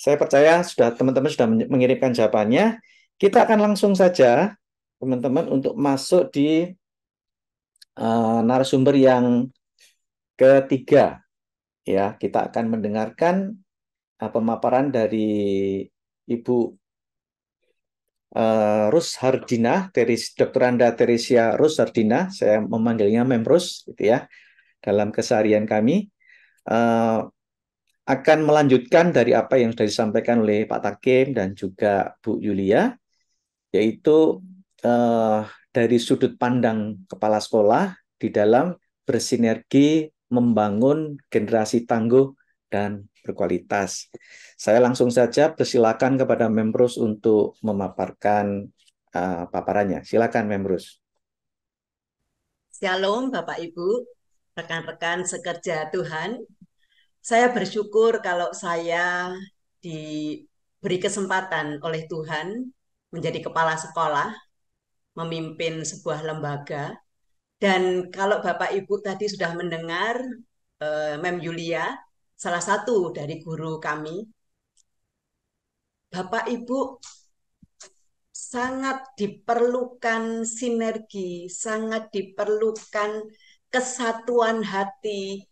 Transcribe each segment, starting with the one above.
Saya percaya teman-teman sudah mengirimkan jawabannya. Kita akan langsung saja, teman-teman, untuk masuk di narasumber yang ketiga. Ya, kita akan mendengarkan pemaparan dari Ibu Rus Hardina, Dr. Anda Teresia Rus Hardina. Saya memanggilnya Mem Rus, gitu ya, dalam keseharian kami. Eh, akan melanjutkan dari apa yang sudah disampaikan oleh Pak Takim dan juga Bu Yulia, yaitu eh, dari sudut pandang kepala sekolah di dalam bersinergi membangun generasi tangguh dan berkualitas. Saya langsung saja persilakan kepada Memrus untuk memaparkan paparannya. Silakan Memrus. Shalom Bapak Ibu, rekan-rekan sekerja Tuhan. Saya bersyukur kalau saya diberi kesempatan oleh Tuhan menjadi kepala sekolah, memimpin sebuah lembaga. Dan kalau Bapak Ibu tadi sudah mendengar Mem Yulia, salah satu dari guru kami, Bapak Ibu sangat diperlukan sinergi, sangat diperlukan kesatuan hati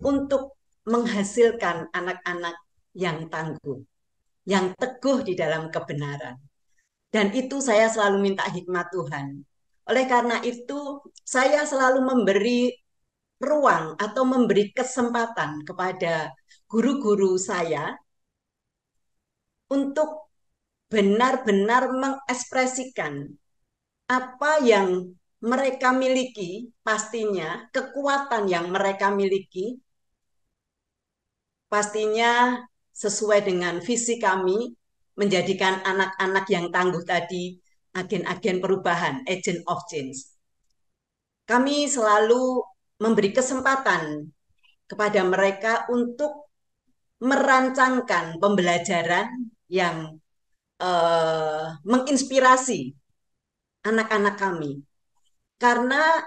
untuk menghasilkan anak-anak yang tangguh, yang teguh di dalam kebenaran. Dan itu saya selalu minta hikmat Tuhan. Oleh karena itu, saya selalu memberi ruang atau memberi kesempatan kepada guru-guru saya untuk benar-benar mengekspresikan apa yang mereka miliki, pastinya kekuatan yang mereka miliki, pastinya sesuai dengan visi kami menjadikan anak-anak yang tangguh tadi agen-agen perubahan, agent of change. Kami selalu memberi kesempatan kepada mereka untuk merancangkan pembelajaran yang menginspirasi anak-anak kami. Karena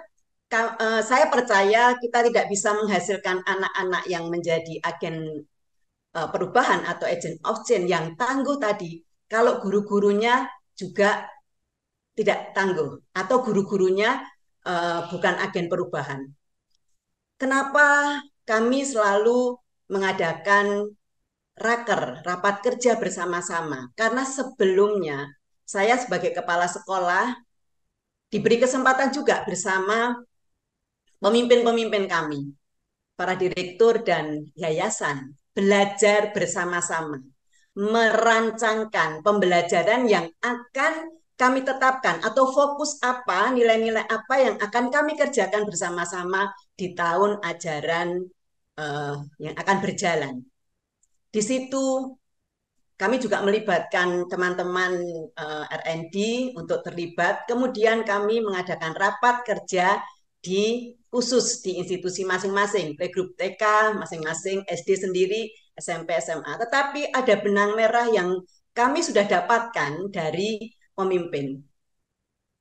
saya percaya kita tidak bisa menghasilkan anak-anak yang menjadi agen perubahan atau agent of change yang tangguh tadi kalau guru-gurunya juga tidak tangguh atau guru-gurunya bukan agen perubahan. Kenapa kami selalu mengadakan raker, rapat kerja bersama-sama? Karena sebelumnya saya sebagai kepala sekolah diberi kesempatan juga bersama pemimpin-pemimpin kami, para direktur dan yayasan, belajar bersama-sama, merancangkan pembelajaran yang akan kami tetapkan atau fokus apa, nilai-nilai apa yang akan kami kerjakan bersama-sama di tahun ajaran yang akan berjalan. Di situ kami juga melibatkan teman-teman R&D untuk terlibat. Kemudian kami mengadakan rapat kerja di khusus di institusi masing-masing, playgroup TK masing-masing, SD sendiri, SMP, SMA. Tetapi ada benang merah yang kami sudah dapatkan dari pemimpin.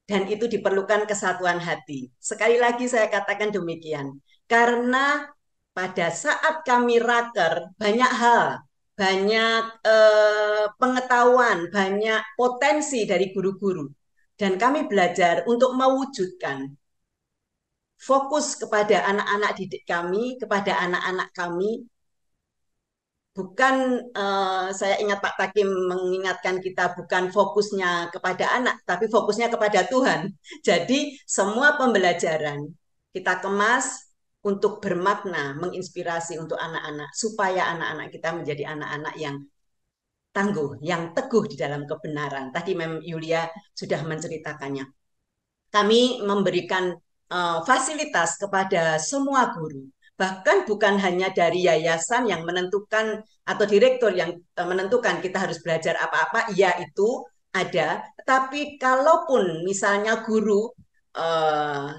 Dan itu diperlukan kesatuan hati. Sekali lagi saya katakan demikian. Karena pada saat kami raker, banyak hal, banyak pengetahuan, banyak potensi dari guru-guru. Dan kami belajar untuk mewujudkan fokus kepada anak-anak didik kami, kepada anak-anak kami. Bukan, saya ingat Pak Takim mengingatkan kita bukan fokusnya kepada anak, tapi fokusnya kepada Tuhan. Jadi semua pembelajaran kita kemas untuk bermakna, menginspirasi untuk anak-anak, supaya anak-anak kita menjadi anak-anak yang tangguh, yang teguh di dalam kebenaran. Tadi Mem Yulia sudah menceritakannya. Kami memberikan fasilitas kepada semua guru. Bahkan bukan hanya dari yayasan yang menentukan atau direktur yang menentukan kita harus belajar apa-apa, iya itu ada. Tapi kalaupun misalnya guru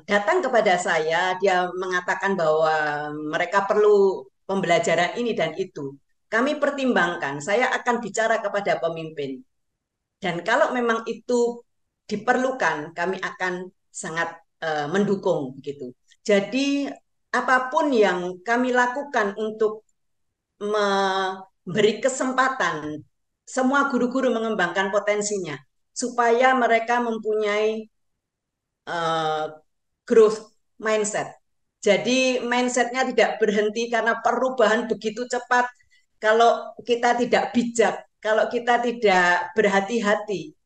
datang kepada saya, dia mengatakan bahwa mereka perlu pembelajaran ini dan itu. Kami pertimbangkan, saya akan bicara kepada pemimpin. Dan kalau memang itu diperlukan, kami akan sangat mendukung gitu. Jadi apapun yang kami lakukan untuk beri kesempatan semua guru-guru mengembangkan potensinya supaya mereka mempunyai uh, growth mindset. Jadi mindsetnya tidak berhenti karena perubahan begitu cepat. Kalau kita tidak bijak, kalau kita tidak berhati-hati,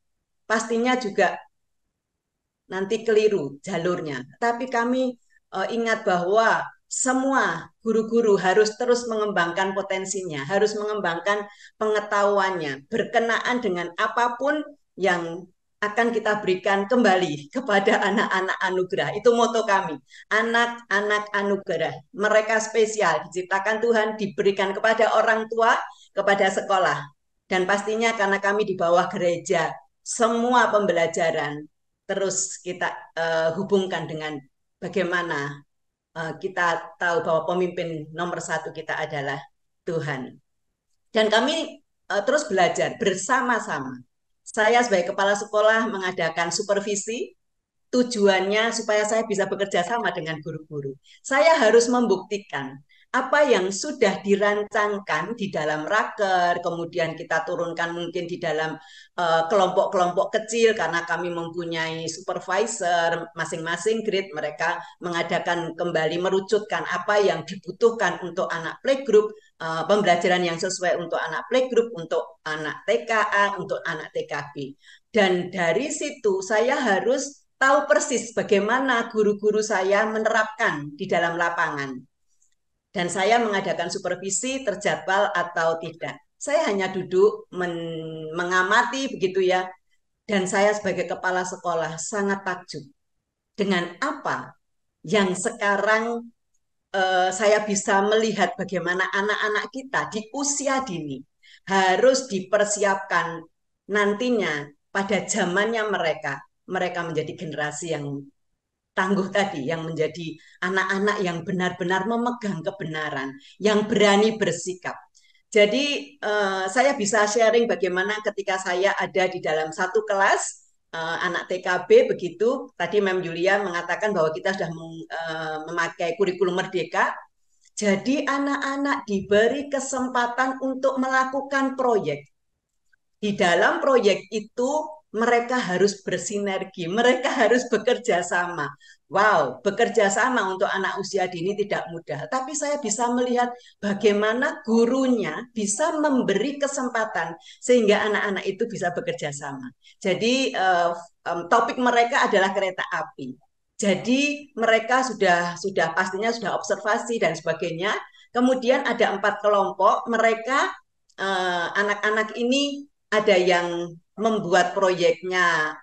pastinya juga nanti keliru jalurnya. Tapi kami ingat bahwa semua guru-guru harus terus mengembangkan potensinya, harus mengembangkan pengetahuannya, berkenaan dengan apapun yang akan kita berikan kembali kepada anak-anak anugerah. Itu moto kami, anak-anak anugerah. Mereka spesial, diciptakan Tuhan, diberikan kepada orang tua, kepada sekolah. Dan pastinya karena kami di bawah gereja, semua pembelajaran terus kita hubungkan dengan bagaimana kita tahu bahwa pemimpin nomor satu kita adalah Tuhan. Dan kami terus belajar bersama-sama. Saya sebagai kepala sekolah mengadakan supervisi, tujuannya supaya saya bisa bekerja sama dengan guru-guru. Saya harus membuktikan apa yang sudah dirancangkan di dalam raker, kemudian kita turunkan mungkin di dalam kelompok-kelompok kecil karena kami mempunyai supervisor masing-masing grade, mereka mengadakan kembali merucutkan apa yang dibutuhkan untuk anak playgroup, pembelajaran yang sesuai untuk anak playgroup, untuk anak TKA, untuk anak TKB. Dan dari situ saya harus tahu persis bagaimana guru-guru saya menerapkan di dalam lapangan. Dan saya mengadakan supervisi terjadwal atau tidak. Saya hanya duduk mengamati begitu ya. Dan saya sebagai kepala sekolah sangat takjub dengan apa yang sekarang saya bisa melihat bagaimana anak-anak kita di usia dini harus dipersiapkan nantinya pada zamannya mereka menjadi generasi yang tangguh tadi, yang menjadi anak-anak yang benar-benar memegang kebenaran, yang berani bersikap. Jadi saya bisa sharing bagaimana ketika saya ada di dalam satu kelas anak TKB begitu. Tadi Mem Julia mengatakan bahwa kita sudah memakai kurikulum merdeka. Jadi anak-anak diberi kesempatan untuk melakukan proyek. Di dalam proyek itu mereka harus bersinergi, mereka harus bekerja sama. Wow, bekerja sama untuk anak usia dini tidak mudah. Tapi saya bisa melihat bagaimana gurunya bisa memberi kesempatan sehingga anak-anak itu bisa bekerja sama. Jadi topik mereka adalah kereta api. Jadi mereka sudah pastinya sudah observasi dan sebagainya. Kemudian ada 4 kelompok. Mereka anak-anak ini ada yang membuat proyeknya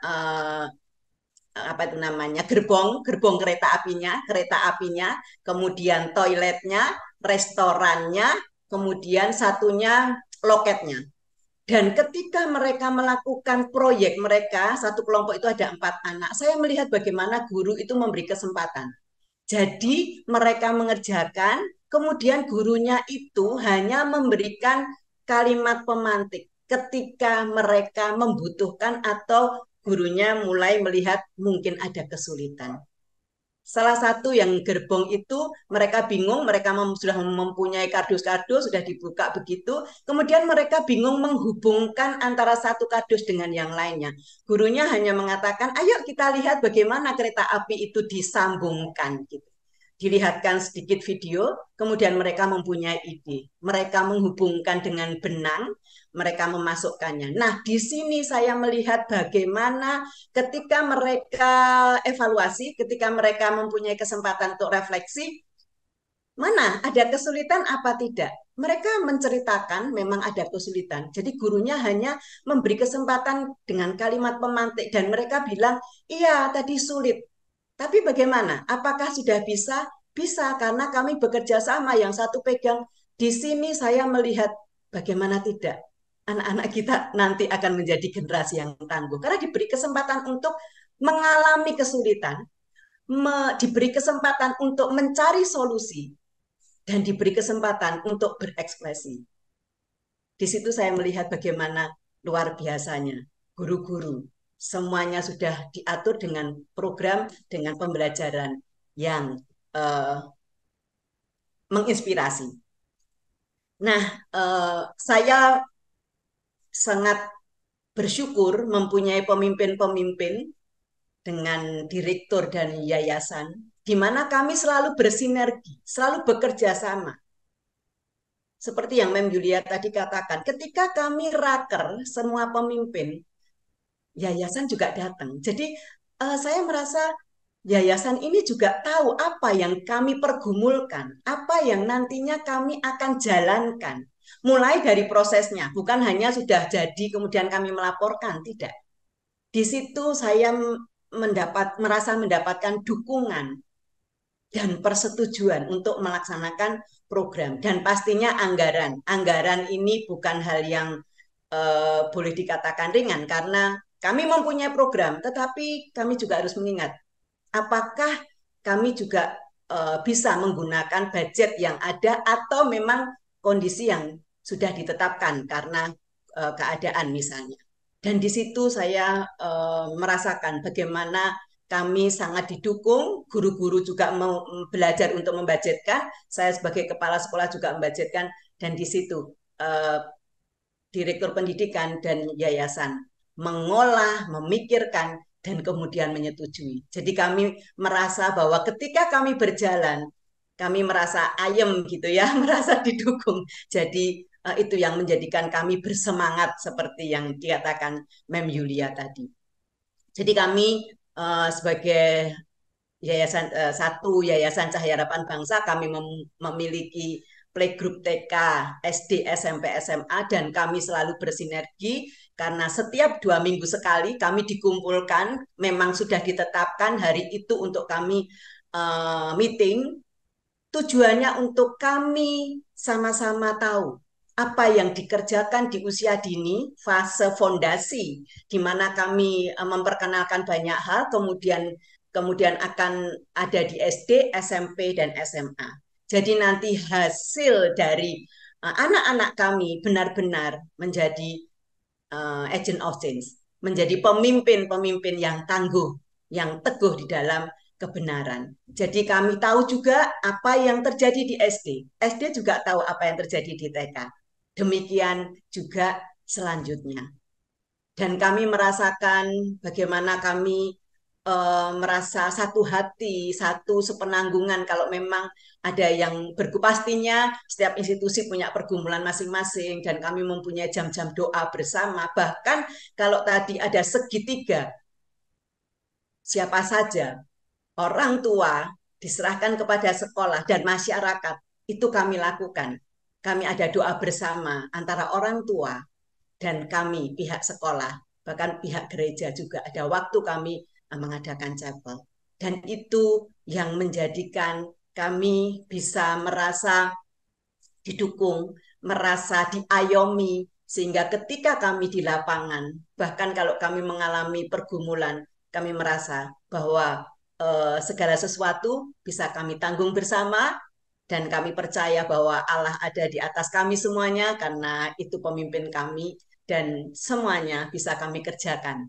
apa itu namanya gerbong gerbong kereta apinya, kemudian toiletnya, restorannya, kemudian satunya loketnya. Dan ketika mereka melakukan proyek mereka, satu kelompok itu ada 4 anak, saya melihat bagaimana guru itu memberi kesempatan. Jadi mereka mengerjakan, kemudian gurunya itu hanya memberikan kalimat pemantik ketika mereka membutuhkan atau gurunya mulai melihat mungkin ada kesulitan. Salah satu yang gerbong itu mereka bingung, mereka sudah mempunyai kardus-kardus, sudah dibuka begitu, kemudian mereka bingung menghubungkan antara satu kardus dengan yang lainnya. Gurunya hanya mengatakan, ayo kita lihat bagaimana kereta api itu disambungkan. Gitu. Dilihatkan sedikit video, kemudian mereka mempunyai ide. Mereka menghubungkan dengan benang, mereka memasukkannya. Nah, di sini saya melihat bagaimana ketika mereka evaluasi, ketika mereka mempunyai kesempatan untuk refleksi, mana ada kesulitan apa tidak. Mereka menceritakan memang ada kesulitan. Jadi gurunya hanya memberi kesempatan dengan kalimat pemantik dan mereka bilang, iya tadi sulit. Tapi bagaimana? Apakah sudah bisa? Bisa, karena kami bekerja sama, yang satu pegang. Di sini saya melihat bagaimana tidak. Anak-anak kita nanti akan menjadi generasi yang tangguh. Karena diberi kesempatan untuk mengalami kesulitan, diberi kesempatan untuk mencari solusi, dan diberi kesempatan untuk berekspresi. Di situ saya melihat bagaimana luar biasanya guru-guru. Semuanya sudah diatur dengan program, dengan pembelajaran yang menginspirasi. Nah, saya sangat bersyukur mempunyai pemimpin-pemimpin dengan direktur dan yayasan, di mana kami selalu bersinergi, selalu bekerja sama. Seperti yang Mem Julia tadi katakan, ketika kami raker semua pemimpin, yayasan juga datang. Jadi saya merasa yayasan ini juga tahu apa yang kami pergumulkan, apa yang nantinya kami akan jalankan. Mulai dari prosesnya, bukan hanya sudah jadi kemudian kami melaporkan, tidak. Di situ saya merasa mendapatkan dukungan dan persetujuan untuk melaksanakan program dan pastinya anggaran. Anggaran ini bukan hal yang boleh dikatakan ringan karena kami mempunyai program, tetapi kami juga harus mengingat apakah kami juga bisa menggunakan budget yang ada atau memang kondisi yang sudah ditetapkan karena keadaan misalnya. Dan di situ saya merasakan bagaimana kami sangat didukung, guru-guru juga mau belajar untuk membudgetkan, saya sebagai kepala sekolah juga membudgetkan, dan di situ direktur pendidikan dan yayasan mengolah, memikirkan, dan kemudian menyetujui. Jadi kami merasa bahwa ketika kami berjalan, kami merasa ayem gitu ya, merasa didukung. Jadi itu yang menjadikan kami bersemangat seperti yang dikatakan Mem Yulia tadi. Jadi kami sebagai satu Yayasan Cahaya Harapan Bangsa, kami memiliki playgroup TK, SD, SMP, SMA, dan kami selalu bersinergi karena setiap 2 minggu sekali kami dikumpulkan, memang sudah ditetapkan hari itu untuk kami meeting. Tujuannya untuk kami sama-sama tahu apa yang dikerjakan di usia dini, fase fondasi, di mana kami memperkenalkan banyak hal, kemudian akan ada di SD, SMP, dan SMA. Jadi nanti hasil dari anak-anak kami benar-benar menjadi agent of change, menjadi pemimpin-pemimpin yang tangguh, yang teguh di dalam kebenaran. Jadi kami tahu juga apa yang terjadi di SD. SD juga tahu apa yang terjadi di TK. Demikian juga selanjutnya. Dan kami merasakan bagaimana kami merasa satu hati, satu sepenanggungan kalau memang ada yang pastinya setiap institusi punya pergumulan masing-masing dan kami mempunyai jam-jam doa bersama. Bahkan kalau tadi ada segitiga, siapa saja orang tua diserahkan kepada sekolah dan masyarakat, itu kami lakukan. Kami ada doa bersama antara orang tua dan kami pihak sekolah, bahkan pihak gereja juga ada waktu kami mengadakan chapel. Dan itu yang menjadikan kami bisa merasa didukung, merasa diayomi, sehingga ketika kami di lapangan, bahkan kalau kami mengalami pergumulan, kami merasa bahwa segala sesuatu bisa kami tanggung bersama, dan kami percaya bahwa Allah ada di atas kami semuanya, karena itu pemimpin kami, dan semuanya bisa kami kerjakan.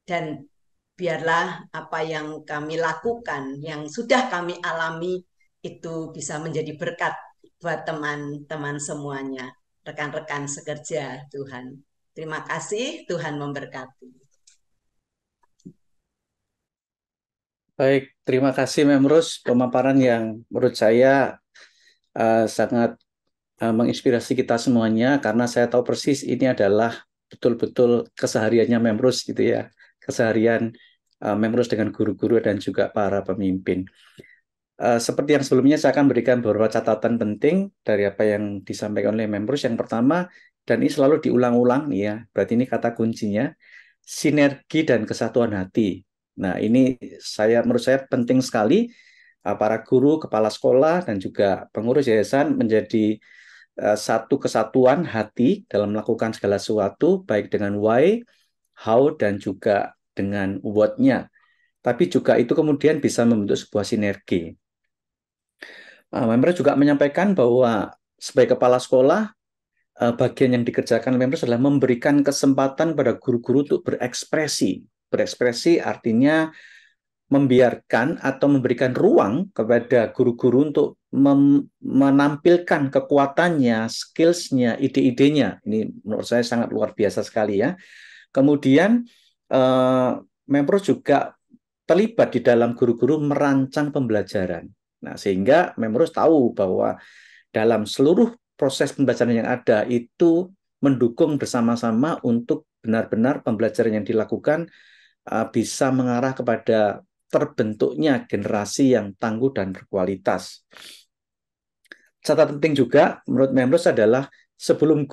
Dan biarlah apa yang kami lakukan, yang sudah kami alami, itu bisa menjadi berkat buat teman-teman semuanya, rekan-rekan sekerja Tuhan. Terima kasih, Tuhan memberkati. Baik, terima kasih Memrus, pemaparan yang menurut saya sangat menginspirasi kita semuanya karena saya tahu persis ini adalah betul-betul kesehariannya Memrus gitu ya, keseharian Memrus dengan guru-guru dan juga para pemimpin. Seperti yang sebelumnya saya akan berikan beberapa catatan penting dari apa yang disampaikan oleh Memrus. Yang pertama, dan ini selalu diulang-ulang nih ya, berarti ini kata kuncinya, sinergi dan kesatuan hati. Nah, ini menurut saya penting sekali para guru, kepala sekolah, dan juga pengurus yayasan menjadi satu kesatuan hati dalam melakukan segala sesuatu, baik dengan why, how, dan juga dengan what-nya. Tapi juga itu kemudian bisa membentuk sebuah sinergi. Member juga menyampaikan bahwa sebagai kepala sekolah, bagian yang dikerjakan member adalah memberikan kesempatan pada guru-guru untuk berekspresi. Berekspresi artinya membiarkan atau memberikan ruang kepada guru-guru untuk menampilkan kekuatannya, skills-nya, ide-idenya. Ini menurut saya sangat luar biasa sekali ya. Kemudian Memprof juga terlibat di dalam guru-guru merancang pembelajaran. Nah, sehingga Memprof tahu bahwa dalam seluruh proses pembelajaran yang ada itu mendukung bersama-sama untuk benar-benar pembelajaran yang dilakukan bisa mengarah kepada terbentuknya generasi yang tangguh dan berkualitas. Catatan penting juga menurut Memrose adalah sebelum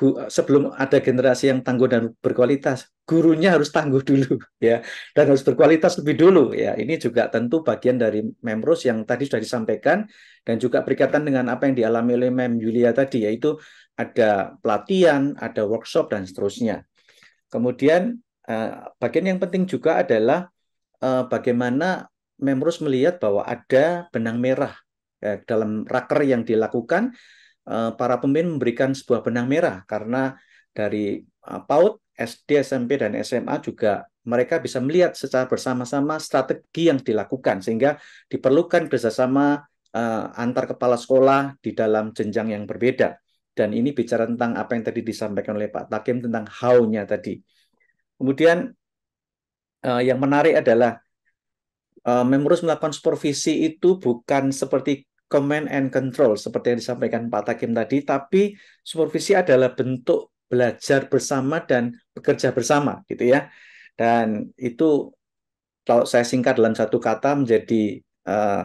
ada generasi yang tangguh dan berkualitas, gurunya harus tangguh dulu ya, dan harus berkualitas lebih dulu ya. Ini juga tentu bagian dari Memrose yang tadi sudah disampaikan dan juga berkaitan dengan apa yang dialami oleh Mem Yulia tadi, yaitu ada pelatihan, ada workshop dan seterusnya. Kemudian bagian yang penting juga adalah bagaimana Memrose melihat bahwa ada benang merah dalam raker yang dilakukan. Para pemimpin memberikan sebuah benang merah karena dari PAUD, SD, SMP, dan SMA juga mereka bisa melihat secara bersama-sama strategi yang dilakukan sehingga diperlukan kerjasama antar kepala sekolah di dalam jenjang yang berbeda. Dan ini bicara tentang apa yang tadi disampaikan oleh Pak Takim tentang how-nya tadi. Kemudian yang menarik adalah Memrose melakukan supervisi itu bukan seperti command and control seperti yang disampaikan Pak Takim tadi, tapi supervisi adalah bentuk belajar bersama dan bekerja bersama, gitu ya. Dan itu kalau saya singkat dalam satu kata menjadi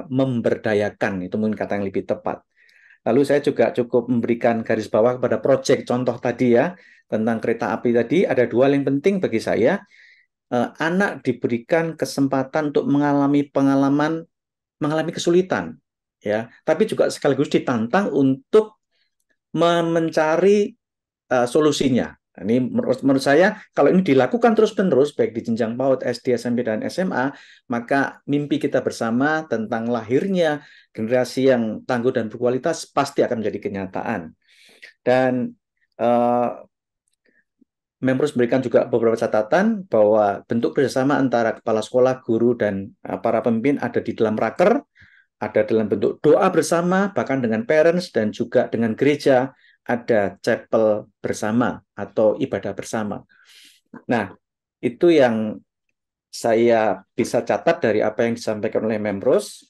memberdayakan, itu mungkin kata yang lebih tepat. Lalu saya juga cukup memberikan garis bawah kepada proyek contoh tadi ya, tentang kereta api tadi, ada dua yang penting bagi saya. Anak diberikan kesempatan untuk mengalami kesulitan ya, tapi juga sekaligus ditantang untuk mencari solusinya. Ini menurut saya kalau ini dilakukan terus-menerus baik di jenjang PAUD, SD, SMP, dan SMA, maka mimpi kita bersama tentang lahirnya generasi yang tangguh dan berkualitas pasti akan menjadi kenyataan. Dan Memrose memberikan juga beberapa catatan bahwa bentuk kerjasama antara kepala sekolah, guru, dan para pemimpin ada di dalam raker, ada dalam bentuk doa bersama, bahkan dengan parents, dan juga dengan gereja, ada chapel bersama atau ibadah bersama. Nah, itu yang saya bisa catat dari apa yang disampaikan oleh Memrose.